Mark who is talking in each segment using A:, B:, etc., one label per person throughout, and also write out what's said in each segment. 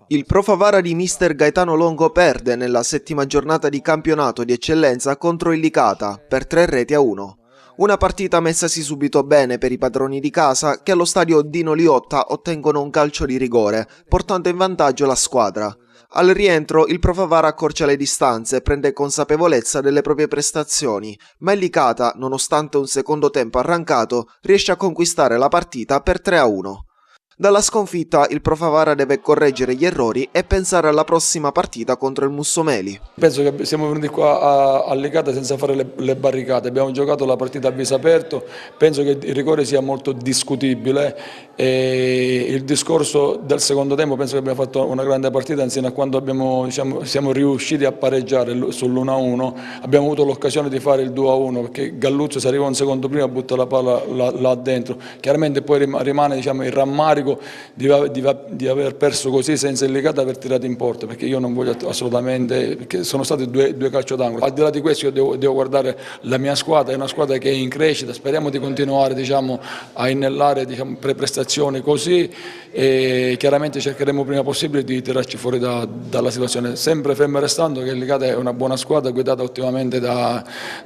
A: Il Pro Favara di mister Gaetano Longo perde nella settima giornata di campionato di eccellenza contro il Licata per 3-1. Una partita messasi subito bene per i padroni di casa che allo stadio Dino Liotta ottengono un calcio di rigore, portando in vantaggio la squadra. Al rientro il Pro Favara accorcia le distanze e prende consapevolezza delle proprie prestazioni, ma il Licata, nonostante un secondo tempo arrancato, riesce a conquistare la partita per 3-1. Dalla sconfitta il Pro Favara deve correggere gli errori e pensare alla prossima partita contro il Mussomeli.
B: Penso che siamo venuti qua a Licata senza fare le barricate, abbiamo giocato la partita a viso aperto, penso che il rigore sia molto discutibile e il discorso del secondo tempo penso che abbiamo fatto una grande partita insieme a quando siamo riusciti a pareggiare sull'1-1, abbiamo avuto l'occasione di fare il 2-1 perché Galluzzo si arriva un secondo prima e butta la palla là dentro, chiaramente poi rimane il rammarico di aver perso così senza il Licata aver tirato in porta, perché io non voglio assolutamente, perché sono stati due calci d'angolo. Al di là di questo io devo guardare la mia squadra, è una squadra che è in crescita, speriamo di continuare a innellare prestazioni così e chiaramente cercheremo prima possibile di tirarci fuori dalla situazione, sempre fermo restando che il Licata è una buona squadra guidata ottimamente da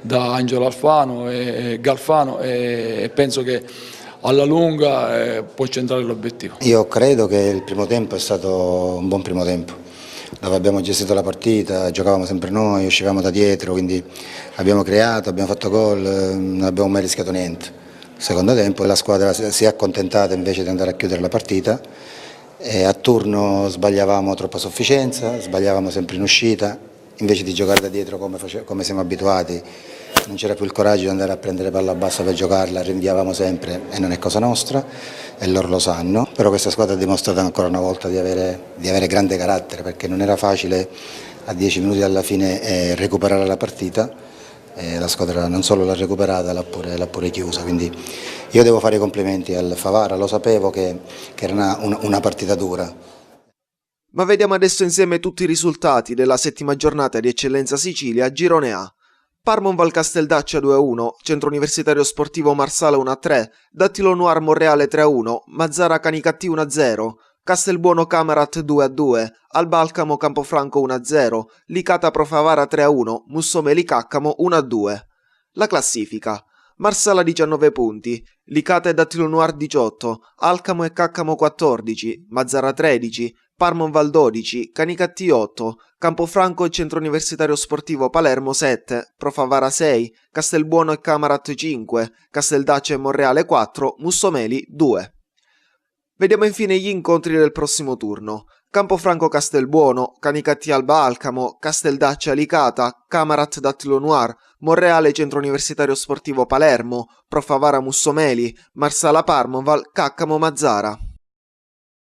B: Angelo Alfano e Galfano e penso che alla lunga può centrare l'obiettivo.
C: Io credo che il primo tempo è stato un buon primo tempo, dove abbiamo gestito la partita, giocavamo sempre noi, uscivamo da dietro, quindi abbiamo creato, abbiamo fatto gol, non abbiamo mai rischiato niente. Secondo tempo la squadra si è accontentata invece di andare a chiudere la partita e a turno sbagliavamo troppa sufficienza, sbagliavamo sempre in uscita, invece di giocare da dietro come siamo abituati. Non c'era più il coraggio di andare a prendere palla bassa per giocarla, rinviavamo sempre e non è cosa nostra e loro lo sanno, però questa squadra ha dimostrato ancora una volta di avere grande carattere perché non era facile a 10 minuti dalla fine recuperare la partita, la squadra non solo l'ha recuperata l'ha pure chiusa, quindi io devo fare i complimenti al Favara, lo sapevo che era una partita dura.
A: Ma vediamo adesso insieme tutti i risultati della settima giornata di Eccellenza Sicilia, Girone A. Parmon Val Casteldaccia 2-1, Centro Universitario Sportivo Marsala 1-3, Dattilo Noir Monreale 3-1, Mazzara Canicattì 1-0, Castelbuono Camarat 2-2, Alba Alcamo Campofranco 1-0, Licata Pro Favara 3-1, Mussomeli Caccamo 1-2. La classifica: Marsala 19 punti, Licata e Dattilo Noir 18, Alcamo e Caccamo 14, Mazzara 13, Parmon Val 12, Canicattì 8, Campofranco e Centro Universitario Sportivo Palermo 7, Pro Favara 6, Castelbuono e Camarat 5, Casteldaccia e Monreale 4, Mussomeli 2. Vediamo infine gli incontri del prossimo turno. Campofranco Castelbuono, Canicattì Alba Alcamo, Casteldaccia Licata, Camarat Dattilo Noir, Monreale Centro Universitario Sportivo Palermo, Pro Favara Mussomeli, Marsala Parmonval, Caccamo Mazzara.